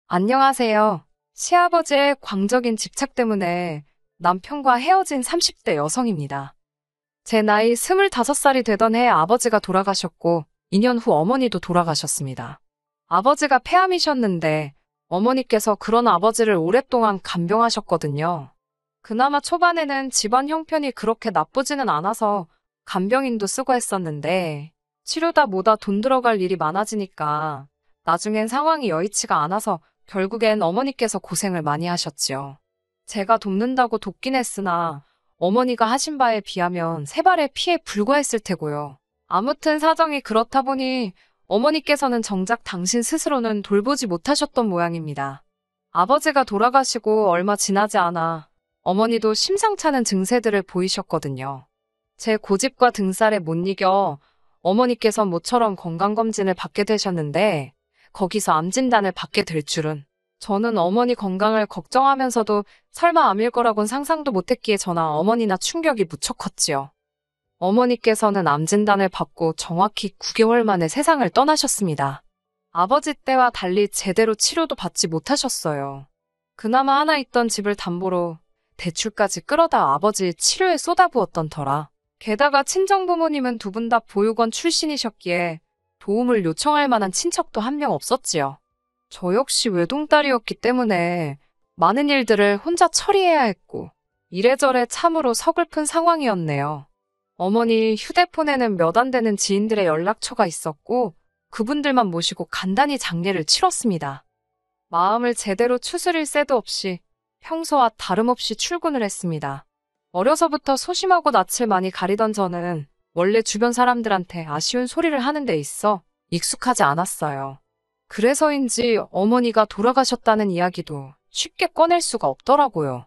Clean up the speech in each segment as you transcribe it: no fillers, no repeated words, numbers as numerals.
안녕하세요. 시아버지의 광적인 집착 때문에 남편과 헤어진 30대 여성입니다. 제 나이 25살이 되던 해에 아버지가 돌아가셨고 2년 후 어머니도 돌아가셨습니다. 아버지가 폐암이셨는데 어머니께서 그런 아버지를 오랫동안 간병하셨거든요. 그나마 초반에는 집안 형편이 그렇게 나쁘지는 않아서 간병인도 쓰고 했었는데 치료다 뭐다 돈 들어갈 일이 많아지니까 나중엔 상황이 여의치가 않아서 결국엔 어머니께서 고생을 많이 하셨지요. 제가 돕는다고 돕긴 했으나 어머니가 하신 바에 비하면 세 발의 피에 불과했을 테고요. 아무튼 사정이 그렇다 보니 어머니께서는 정작 당신 스스로는 돌보지 못하셨던 모양입니다. 아버지가 돌아가시고 얼마 지나지 않아 어머니도 심상찮은 증세들을 보이셨거든요. 제 고집과 등살에 못 이겨 어머니께서 모처럼 건강검진을 받게 되셨는데 거기서 암 진단을 받게 될 줄은. 저는 어머니 건강을 걱정하면서도 설마 암일 거라곤 상상도 못했기에 저나 어머니나 충격이 무척 컸지요. 어머니께서는 암 진단을 받고 정확히 9개월 만에 세상을 떠나셨습니다. 아버지 때와 달리 제대로 치료도 받지 못하셨어요. 그나마 하나 있던 집을 담보로 대출까지 끌어다 아버지 치료에 쏟아부었던 터라. 게다가 친정부모님은 두 분 다 보육원 출신이셨기에 도움을 요청할 만한 친척도 한 명 없었지요. 저 역시 외동딸이었기 때문에 많은 일들을 혼자 처리해야 했고 이래저래 참으로 서글픈 상황이었네요. 어머니 휴대폰에는 몇 안 되는 지인들의 연락처가 있었고 그분들만 모시고 간단히 장례를 치렀습니다. 마음을 제대로 추스릴 새도 없이 평소와 다름없이 출근을 했습니다. 어려서부터 소심하고 낯을 많이 가리던 저는 원래 주변 사람들한테 아쉬운 소리를 하는 데 있어 익숙하지 않았어요. 그래서인지 어머니가 돌아가셨다는 이야기도 쉽게 꺼낼 수가 없더라고요.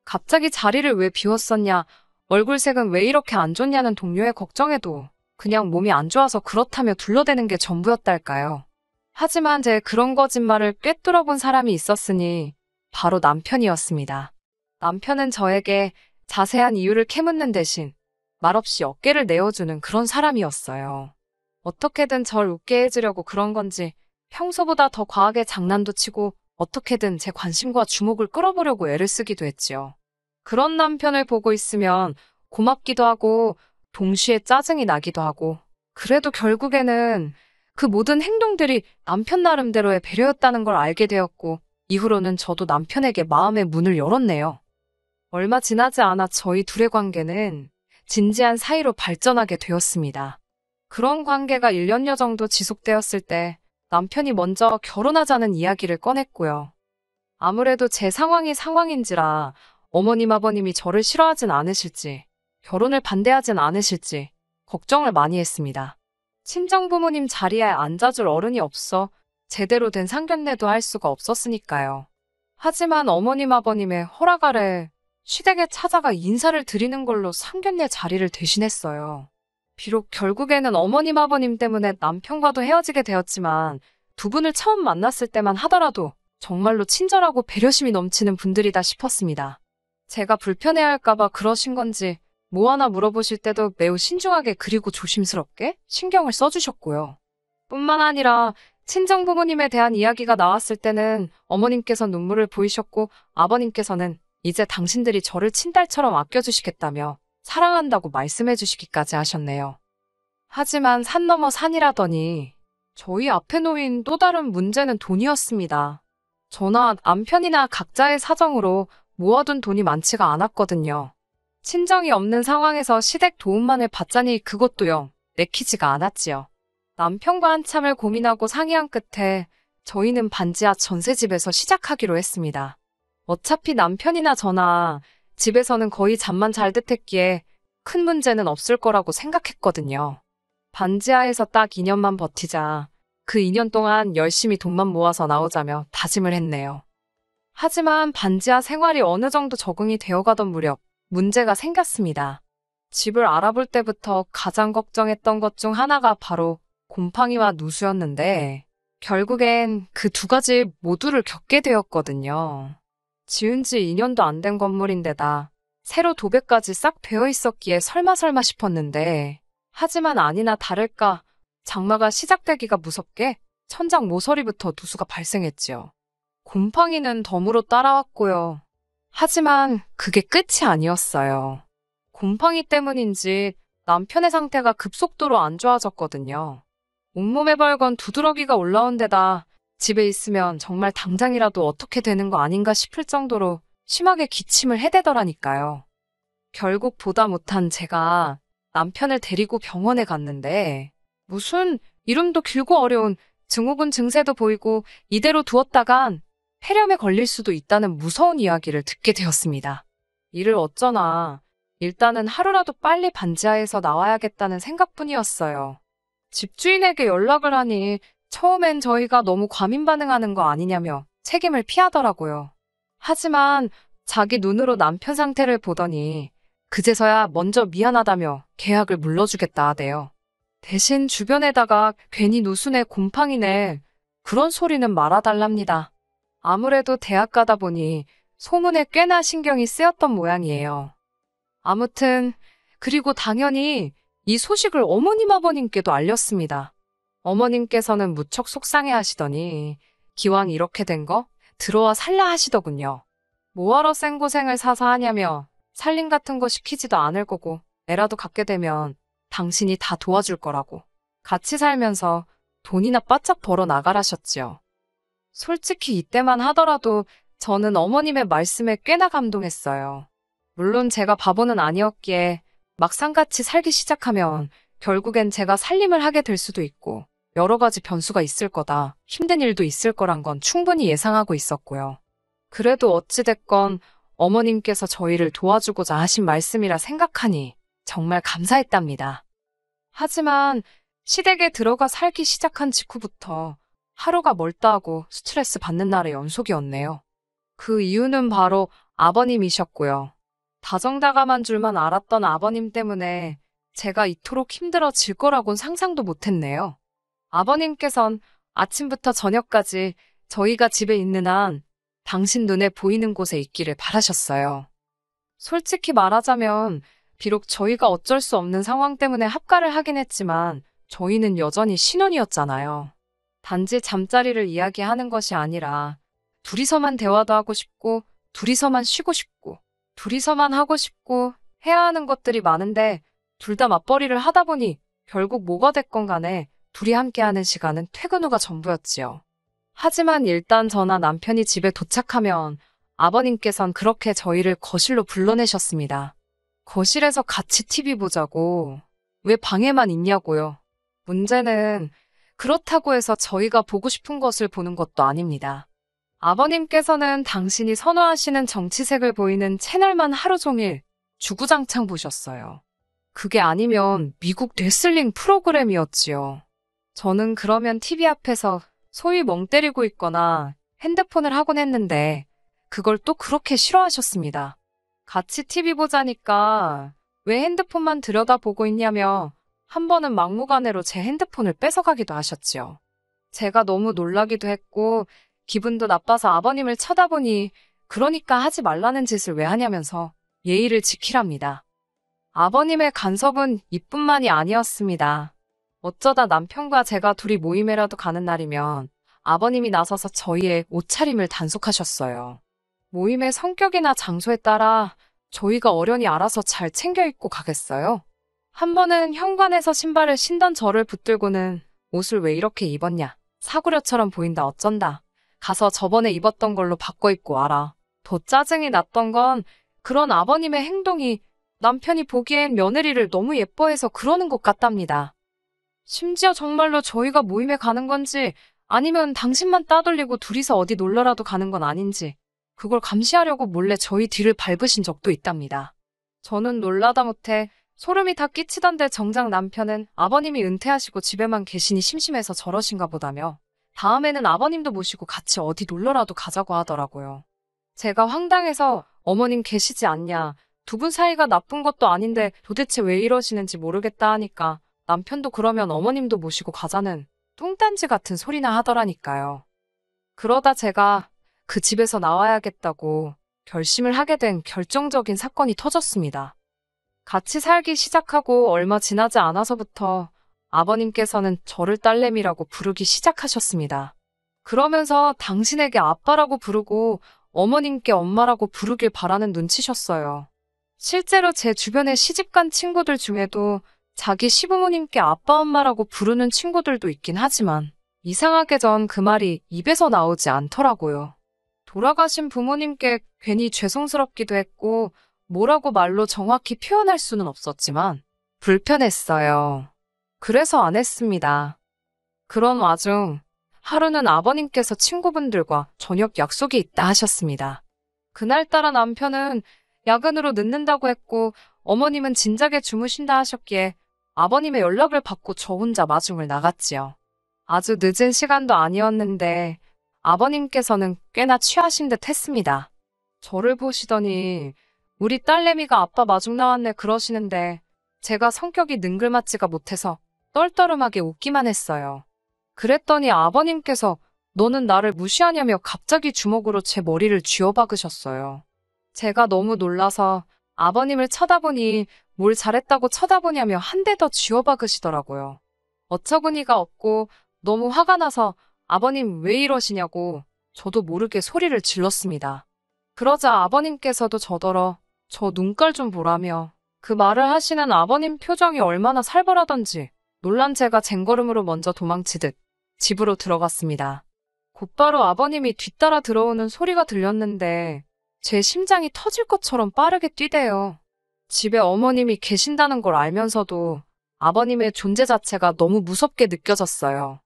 갑자기 자리를 왜 비웠었냐, 얼굴색은 왜 이렇게 안 좋냐는 동료의 걱정에도 그냥 몸이 안 좋아서 그렇다며 둘러대는 게 전부였달까요. 하지만 제 그런 거짓말을 꿰뚫어본 사람이 있었으니 바로 남편이었습니다. 남편은 저에게 자세한 이유를 캐묻는 대신 말없이 어깨를 내어주는 그런 사람이었어요. 어떻게든 절 웃게 해주려고 그런 건지 평소보다 더 과하게 장난도 치고 어떻게든 제 관심과 주목을 끌어보려고 애를 쓰기도 했지요. 그런 남편을 보고 있으면 고맙기도 하고 동시에 짜증이 나기도 하고 그래도 결국에는 그 모든 행동들이 남편 나름대로의 배려였다는 걸 알게 되었고 이후로는 저도 남편에게 마음의 문을 열었네요. 얼마 지나지 않아 저희 둘의 관계는 진지한 사이로 발전하게 되었습니다. 그런 관계가 1년여 정도 지속되었을 때 남편이 먼저 결혼하자는 이야기를 꺼냈고요. 아무래도 제 상황이 상황인지라 어머님 아버님이 저를 싫어하진 않으실지 결혼을 반대하진 않으실지 걱정을 많이 했습니다. 친정부모님 자리에 앉아줄 어른이 없어 제대로 된 상견례도 할 수가 없었으니까요. 하지만 어머님 아버님의 허락 아래 시댁에 찾아가 인사를 드리는 걸로 상견례 자리를 대신했어요. 비록 결국에는 어머님 아버님 때문에 남편과도 헤어지게 되었지만 두 분을 처음 만났을 때만 하더라도 정말로 친절하고 배려심이 넘치는 분들이다 싶었습니다. 제가 불편해할까봐 그러신 건지 뭐 하나 물어보실 때도 매우 신중하게 그리고 조심스럽게 신경을 써주셨고요. 뿐만 아니라 친정부모님에 대한 이야기가 나왔을 때는 어머님께서 눈물을 보이셨고 아버님께서는 이제 당신들이 저를 친딸처럼 아껴주시겠다며 사랑한다고 말씀해주시기까지 하셨네요. 하지만 산 넘어 산이라더니 저희 앞에 놓인 또 다른 문제는 돈이었습니다. 저나 남편이나 각자의 사정으로 모아둔 돈이 많지가 않았거든요. 친정이 없는 상황에서 시댁 도움만을 받자니 그것도 영 내키지가 않았지요. 남편과 한참을 고민하고 상의한 끝에 저희는 반지하 전셋집에서 시작하기로 했습니다. 어차피 남편이나 저나 집에서는 거의 잠만 잘 듯했기에 큰 문제는 없을 거라고 생각했거든요. 반지하에서 딱 2년만 버티자 그 2년 동안 열심히 돈만 모아서 나오자며 다짐을 했네요. 하지만 반지하 생활이 어느 정도 적응이 되어가던 무렵 문제가 생겼습니다. 집을 알아볼 때부터 가장 걱정했던 것 중 하나가 바로 곰팡이와 누수였는데 결국엔 그 두 가지 모두를 겪게 되었거든요. 지은 지 2년도 안 된 건물인데다 새로 도배까지 싹 되어 있었기에 설마 싶었는데 하지만 아니나 다를까 장마가 시작되기가 무섭게 천장 모서리부터 누수가 발생했지요. 곰팡이는 덤으로 따라왔고요. 하지만 그게 끝이 아니었어요. 곰팡이 때문인지 남편의 상태가 급속도로 안 좋아졌거든요. 온몸에 벌건 두드러기가 올라온 데다 집에 있으면 정말 당장이라도 어떻게 되는 거 아닌가 싶을 정도로 심하게 기침을 해대더라니까요. 결국 보다 못한 제가 남편을 데리고 병원에 갔는데 무슨 이름도 길고 어려운 증후군 증세도 보이고 이대로 두었다간 폐렴에 걸릴 수도 있다는 무서운 이야기를 듣게 되었습니다. 이를 어쩌나 일단은 하루라도 빨리 반지하에서 나와야겠다는 생각뿐이었어요. 집주인에게 연락을 하니 처음엔 저희가 너무 과민 반응하는 거 아니냐며 책임을 피하더라고요. 하지만 자기 눈으로 남편 상태를 보더니 그제서야 먼저 미안하다며 계약을 물러주겠다 하대요. 대신 주변에다가 괜히 누수네 곰팡이네 그런 소리는 말아달랍니다. 아무래도 대학 가다 보니 소문에 꽤나 신경이 쓰였던 모양이에요. 아무튼 그리고 당연히 이 소식을 어머님 아버님께도 알렸습니다. 어머님께서는 무척 속상해 하시더니 기왕 이렇게 된 거 들어와 살라 하시더군요. 뭐하러 생고생을 사서 하냐며 살림 같은 거 시키지도 않을 거고 애라도 갖게 되면 당신이 다 도와줄 거라고. 같이 살면서 돈이나 바짝 벌어 나가라셨지요. 솔직히 이때만 하더라도 저는 어머님의 말씀에 꽤나 감동했어요. 물론 제가 바보는 아니었기에 막상 같이 살기 시작하면 결국엔 제가 살림을 하게 될 수도 있고 여러 가지 변수가 있을 거다, 힘든 일도 있을 거란 건 충분히 예상하고 있었고요. 그래도 어찌됐건 어머님께서 저희를 도와주고자 하신 말씀이라 생각하니 정말 감사했답니다. 하지만 시댁에 들어가 살기 시작한 직후부터 하루가 멀다 하고 스트레스 받는 날의 연속이었네요. 그 이유는 바로 아버님이셨고요. 다정다감한 줄만 알았던 아버님 때문에 제가 이토록 힘들어질 거라곤 상상도 못했네요. 아버님께선 아침부터 저녁까지 저희가 집에 있는 한 당신 눈에 보이는 곳에 있기를 바라셨어요. 솔직히 말하자면 비록 저희가 어쩔 수 없는 상황 때문에 합가를 하긴 했지만 저희는 여전히 신혼이었잖아요. 단지 잠자리를 이야기하는 것이 아니라 둘이서만 대화도 하고 싶고 둘이서만 쉬고 싶고 둘이서만 하고 싶고 해야 하는 것들이 많은데 둘 다 맞벌이를 하다 보니 결국 뭐가 됐건 간에 둘이 함께하는 시간은 퇴근 후가 전부였지요. 하지만 일단 저나 남편이 집에 도착하면 아버님께선 그렇게 저희를 거실로 불러내셨습니다. 거실에서 같이 TV 보자고. 왜 방에만 있냐고요. 문제는 그렇다고 해서 저희가 보고 싶은 것을 보는 것도 아닙니다. 아버님께서는 당신이 선호하시는 정치색을 보이는 채널만 하루 종일 주구장창 보셨어요. 그게 아니면 미국 레슬링 프로그램이었지요. 저는 그러면 TV 앞에서 소위 멍 때리고 있거나 핸드폰을 하곤 했는데 그걸 또 그렇게 싫어하셨습니다. 같이 TV 보자니까 왜 핸드폰만 들여다보고 있냐며 한 번은 막무가내로 제 핸드폰을 뺏어가기도 하셨지요. 제가 너무 놀라기도 했고 기분도 나빠서 아버님을 쳐다보니 그러니까 하지 말라는 짓을 왜 하냐면서 예의를 지키랍니다. 아버님의 간섭은 이뿐만이 아니었습니다. 어쩌다 남편과 제가 둘이 모임에라도 가는 날이면 아버님이 나서서 저희의 옷차림을 단속하셨어요. 모임의 성격이나 장소에 따라 저희가 어련히 알아서 잘 챙겨 입고 가겠어요. 한 번은 현관에서 신발을 신던 저를 붙들고는 옷을 왜 이렇게 입었냐, 사구려처럼 보인다 어쩐다, 가서 저번에 입었던 걸로 바꿔 입고 와라. 더 짜증이 났던 건 그런 아버님의 행동이 남편이 보기엔 며느리를 너무 예뻐해서 그러는 것 같답니다. 심지어 정말로 저희가 모임에 가는 건지 아니면 당신만 따돌리고 둘이서 어디 놀러라도 가는 건 아닌지 그걸 감시하려고 몰래 저희 뒤를 밟으신 적도 있답니다. 저는 놀라다 못해 소름이 다 끼치던데 정작 남편은 아버님이 은퇴하시고 집에만 계시니 심심해서 저러신가 보다며 다음에는 아버님도 모시고 같이 어디 놀러라도 가자고 하더라고요. 제가 황당해서 어머님 계시지 않냐, 두 분 사이가 나쁜 것도 아닌데 도대체 왜 이러시는지 모르겠다 하니까 남편도 그러면 어머님도 모시고 가자는 뚱딴지 같은 소리나 하더라니까요. 그러다 제가 그 집에서 나와야겠다고 결심을 하게 된 결정적인 사건이 터졌습니다. 같이 살기 시작하고 얼마 지나지 않아서부터 아버님께서는 저를 딸내미라고 부르기 시작하셨습니다. 그러면서 당신에게 아빠라고 부르고 어머님께 엄마라고 부르길 바라는 눈치셨어요. 실제로 제 주변에 시집간 친구들 중에도 자기 시부모님께 아빠 엄마라고 부르는 친구들도 있긴 하지만 이상하게 전 그 말이 입에서 나오지 않더라고요. 돌아가신 부모님께 괜히 죄송스럽기도 했고 뭐라고 말로 정확히 표현할 수는 없었지만 불편했어요. 그래서 안 했습니다. 그런 와중 하루는 아버님께서 친구분들과 저녁 약속이 있다 하셨습니다. 그날따라 남편은 야근으로 늦는다고 했고 어머님은 진작에 주무신다 하셨기에 아버님의 연락을 받고 저 혼자 마중을 나갔지요. 아주 늦은 시간도 아니었는데 아버님께서는 꽤나 취하신 듯 했습니다. 저를 보시더니 우리 딸내미가 아빠 마중 나왔네 그러시는데 제가 성격이 능글맞지가 못해서 떨떠름하게 웃기만 했어요. 그랬더니 아버님께서 너는 나를 무시하냐며 갑자기 주먹으로 제 머리를 쥐어박으셨어요. 제가 너무 놀라서 아버님을 쳐다보니 뭘 잘했다고 쳐다보냐며 한 대 더 쥐어박으시더라고요. 어처구니가 없고 너무 화가 나서 아버님 왜 이러시냐고 저도 모르게 소리를 질렀습니다. 그러자 아버님께서도 저더러 저 눈깔 좀 보라며 그 말을 하시는 아버님 표정이 얼마나 살벌하던지 놀란 제가 쟁걸음으로 먼저 도망치듯 집으로 들어갔습니다. 곧바로 아버님이 뒤따라 들어오는 소리가 들렸는데 제 심장이 터질 것처럼 빠르게 뛰대요. 집에 어머님이 계신다는 걸 알면서도 아버님의 존재 자체가 너무 무섭게 느껴졌어요.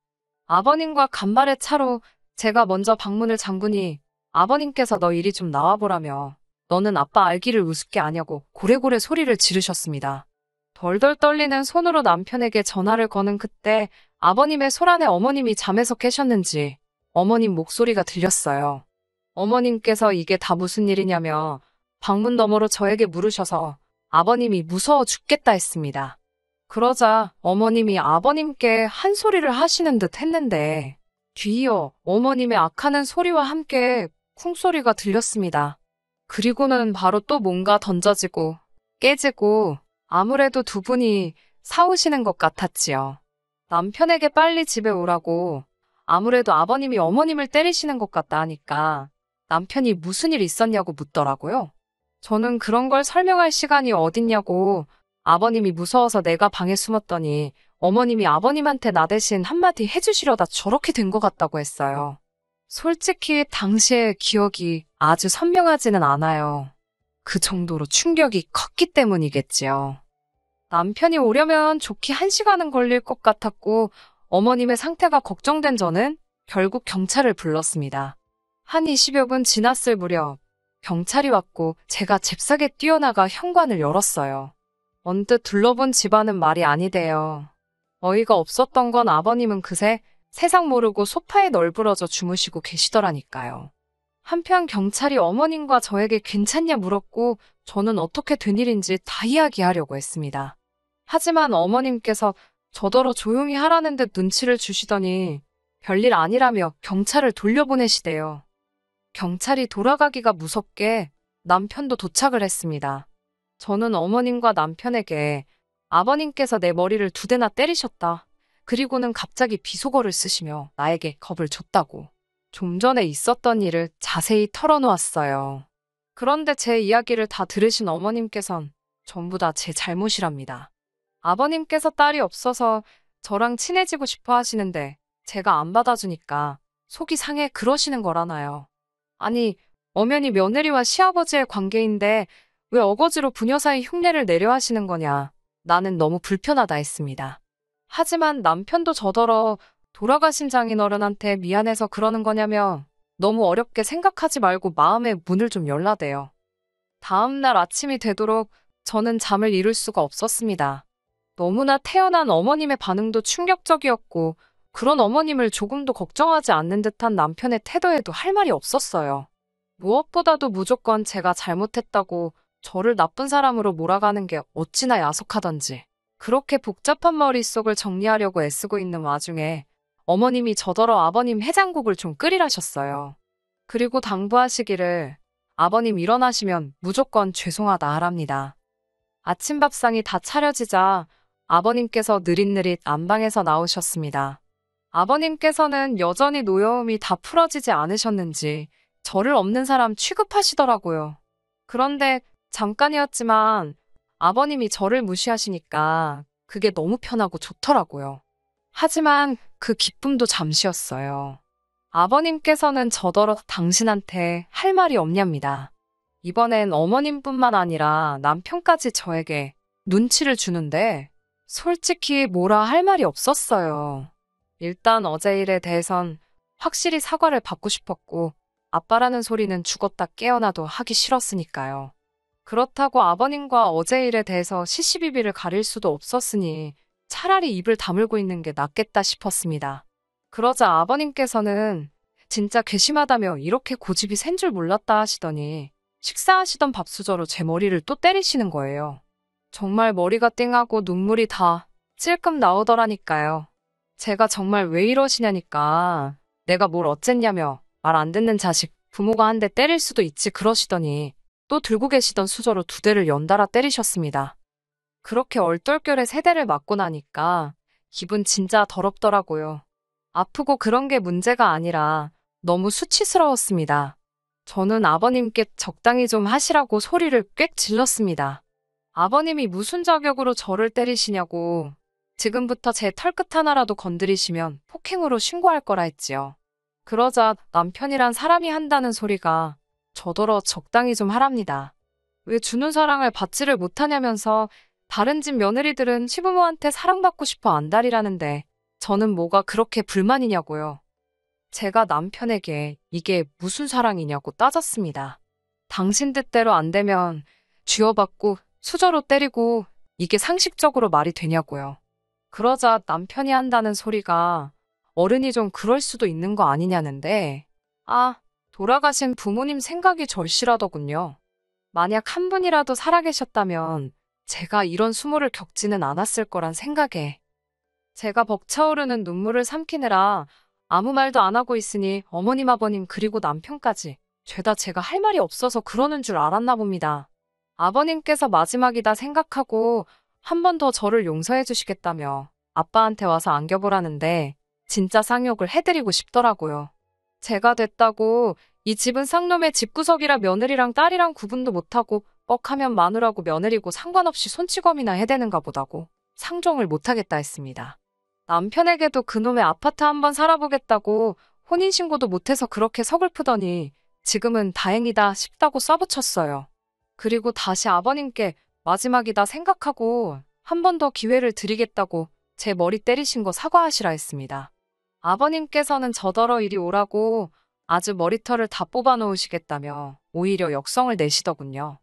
아버님과 간발의 차로 제가 먼저 방문을 잠그니 아버님께서 너 이리 좀 나와보라며 너는 아빠 알기를 우습게 아냐고 고래고래 소리를 지르셨습니다. 덜덜 떨리는 손으로 남편에게 전화를 거는 그때 아버님의 손안에 어머님이 잠에서 깨셨는지 어머님 목소리가 들렸어요. 어머님께서 이게 다 무슨 일이냐며 방문 너머로 저에게 물으셔서 아버님이 무서워 죽겠다 했습니다. 그러자 어머님이 아버님께 한 소리를 하시는 듯 했는데 뒤이어 어머님의 악하는 소리와 함께 쿵소리가 들렸습니다. 그리고는 바로 또 뭔가 던져지고 깨지고 아무래도 두 분이 싸우시는 것 같았지요. 남편에게 빨리 집에 오라고 아무래도 아버님이 어머님을 때리시는 것 같다 하니까 남편이 무슨 일 있었냐고 묻더라고요. 저는 그런 걸 설명할 시간이 어딨냐고 아버님이 무서워서 내가 방에 숨었더니 어머님이 아버님한테 나 대신 한마디 해주시려다 저렇게 된 것 같다고 했어요. 솔직히 당시의 기억이 아주 선명하지는 않아요. 그 정도로 충격이 컸기 때문이겠지요. 남편이 오려면 좋게 1시간은 걸릴 것 같았고 어머님의 상태가 걱정된 저는 결국 경찰을 불렀습니다. 한 20여 분 지났을 무렵 경찰이 왔고 제가 잽싸게 뛰어나가 현관을 열었어요. 언뜻 둘러본 집안은 말이 아니대요. 어이가 없었던 건 아버님은 그새 세상 모르고 소파에 널브러져 주무시고 계시더라니까요. 한편 경찰이 어머님과 저에게 괜찮냐 물었고 저는 어떻게 된 일인지 다 이야기하려고 했습니다. 하지만 어머님께서 저더러 조용히 하라는 듯 눈치를 주시더니 별일 아니라며 경찰을 돌려보내시대요. 경찰이 돌아가기가 무섭게 남편도 도착을 했습니다. 저는 어머님과 남편에게 아버님께서 내 머리를 2대나 때리셨다. 그리고는 갑자기 비속어를 쓰시며 나에게 겁을 줬다고 좀 전에 있었던 일을 자세히 털어놓았어요. 그런데 제 이야기를 다 들으신 어머님께선 전부 다 제 잘못이랍니다. 아버님께서 딸이 없어서 저랑 친해지고 싶어 하시는데 제가 안 받아주니까 속이 상해 그러시는 거라나요. 아니, 엄연히 며느리와 시아버지의 관계인데 왜 어거지로 부녀 사이 흉내를 내려 하시는 거냐. 나는 너무 불편하다 했습니다. 하지만 남편도 저더러 돌아가신 장인어른한테 미안해서 그러는 거냐며 너무 어렵게 생각하지 말고 마음의 문을 좀 열라대요. 다음 날 아침이 되도록 저는 잠을 이룰 수가 없었습니다. 너무나 태어난 어머님의 반응도 충격적이었고 그런 어머님을 조금도 걱정하지 않는 듯한 남편의 태도에도 할 말이 없었어요. 무엇보다도 무조건 제가 잘못했다고 저를 나쁜 사람으로 몰아가는 게 어찌나 야속하던지 그렇게 복잡한 머릿속을 정리하려고 애쓰고 있는 와중에 어머님이 저더러 아버님 해장국을 좀 끓이라셨어요. 그리고 당부하시기를 아버님 일어나시면 무조건 죄송하다 하랍니다. 아침밥상이 다 차려지자 아버님께서 느릿느릿 안방에서 나오셨습니다. 아버님께서는 여전히 노여움이 다 풀어지지 않으셨는지 저를 없는 사람 취급하시더라고요. 그런데 잠깐이었지만 아버님이 저를 무시하시니까 그게 너무 편하고 좋더라고요. 하지만 그 기쁨도 잠시였어요. 아버님께서는 저더러 당신한테 할 말이 없냐입니다. 이번엔 어머님뿐만 아니라 남편까지 저에게 눈치를 주는데 솔직히 뭐라 할 말이 없었어요. 일단 어제 일에 대해선 확실히 사과를 받고 싶었고 아빠라는 소리는 죽었다 깨어나도 하기 싫었으니까요. 그렇다고 아버님과 어제 일에 대해서 시시비비를 가릴 수도 없었으니 차라리 입을 다물고 있는 게 낫겠다 싶었습니다. 그러자 아버님께서는 진짜 괘씸하다며 이렇게 고집이 센 줄 몰랐다 하시더니 식사하시던 밥수저로 제 머리를 또 때리시는 거예요. 정말 머리가 띵하고 눈물이 다 찔끔 나오더라니까요. 제가 정말 왜 이러시냐니까 내가 뭘 어쨌냐며 말 안 듣는 자식 부모가 한 대 때릴 수도 있지 그러시더니 또 들고 계시던 수저로 2대를 연달아 때리셨습니다. 그렇게 얼떨결에 3대를 맞고 나니까 기분 진짜 더럽더라고요. 아프고 그런 게 문제가 아니라 너무 수치스러웠습니다. 저는 아버님께 적당히 좀 하시라고 소리를 꽥 질렀습니다. 아버님이 무슨 자격으로 저를 때리시냐고 지금부터 제 털끝 하나라도 건드리시면 폭행으로 신고할 거라 했지요. 그러자 남편이란 사람이 한다는 소리가 저더러 적당히 좀 하랍니다. 왜 주는 사랑을 받지를 못하냐면서 다른 집 며느리들은 시부모한테 사랑받고 싶어 안달이라는데 저는 뭐가 그렇게 불만이냐고요. 제가 남편에게 이게 무슨 사랑이냐고 따졌습니다. 당신 뜻대로 안 되면 쥐어받고 수저로 때리고 이게 상식적으로 말이 되냐고요. 그러자 남편이 한다는 소리가 어른이 좀 그럴 수도 있는 거 아니냐는데 돌아가신 부모님 생각이 절실하더군요. 만약 한 분이라도 살아계셨다면 제가 이런 수모를 겪지는 않았을 거란 생각에 제가 벅차오르는 눈물을 삼키느라 아무 말도 안 하고 있으니 어머님 아버님 그리고 남편까지 죄다 제가 할 말이 없어서 그러는 줄 알았나 봅니다. 아버님께서 마지막이다 생각하고 한 번 더 저를 용서해 주시겠다며 아빠한테 와서 안겨보라는데 진짜 쌍욕을 해드리고 싶더라고요. 제가 됐다고 이 집은 쌍놈의 집구석이라 며느리랑 딸이랑 구분도 못하고 뻑하면 마누라고 며느리고 상관없이 손찌검이나 해대는가 보다고 상종을 못하겠다 했습니다. 남편에게도 그놈의 아파트 한번 살아보겠다고 혼인신고도 못해서 그렇게 서글프더니 지금은 다행이다 싶다고 써붙였어요. 그리고 다시 아버님께 마지막이다 생각하고 한 번 더 기회를 드리겠다고 제 머리 때리신 거 사과하시라 했습니다. 아버님께서는 저더러 이리 오라고 아주 머리털을 다 뽑아놓으시겠다며 오히려 역성을 내시더군요.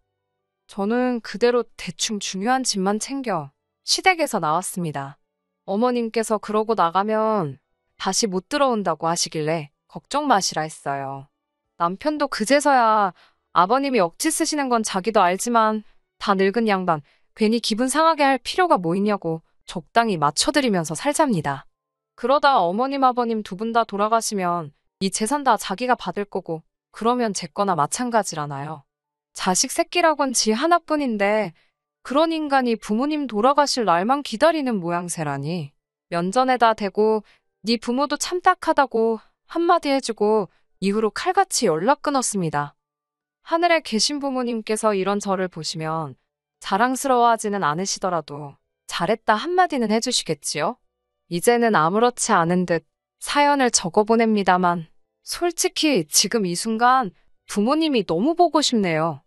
저는 그대로 대충 중요한 집만 챙겨 시댁에서 나왔습니다. 어머님께서 그러고 나가면 다시 못 들어온다고 하시길래 걱정 마시라 했어요. 남편도 그제서야 아버님이 억지 쓰시는 건 자기도 알지만 다 늙은 양반 괜히 기분 상하게 할 필요가 뭐 있냐고 적당히 맞춰드리면서 살잡니다. 그러다 어머님 아버님 2분 다 돌아가시면 이 재산 다 자기가 받을 거고 그러면 제 거나 마찬가지라나요. 자식 새끼라곤 지 하나뿐인데 그런 인간이 부모님 돌아가실 날만 기다리는 모양새라니. 면전에다 대고 네 부모도 참 딱하다고 한마디 해주고 이후로 칼같이 연락 끊었습니다. 하늘에 계신 부모님께서 이런 저를 보시면 자랑스러워하지는 않으시더라도 잘했다 한마디는 해주시겠지요? 이제는 아무렇지 않은 듯 사연을 적어보냅니다만 솔직히 지금 이 순간 부모님이 너무 보고 싶네요.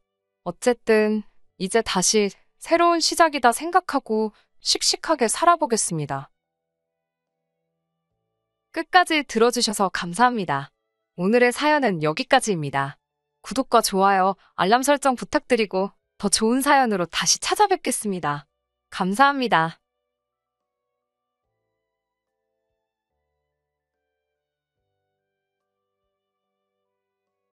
어쨌든 이제 다시 새로운 시작이다 생각하고 씩씩하게 살아보겠습니다. 끝까지 들어주셔서 감사합니다. 오늘의 사연은 여기까지입니다. 구독과 좋아요, 알람 설정 부탁드리고 더 좋은 사연으로 다시 찾아뵙겠습니다. 감사합니다.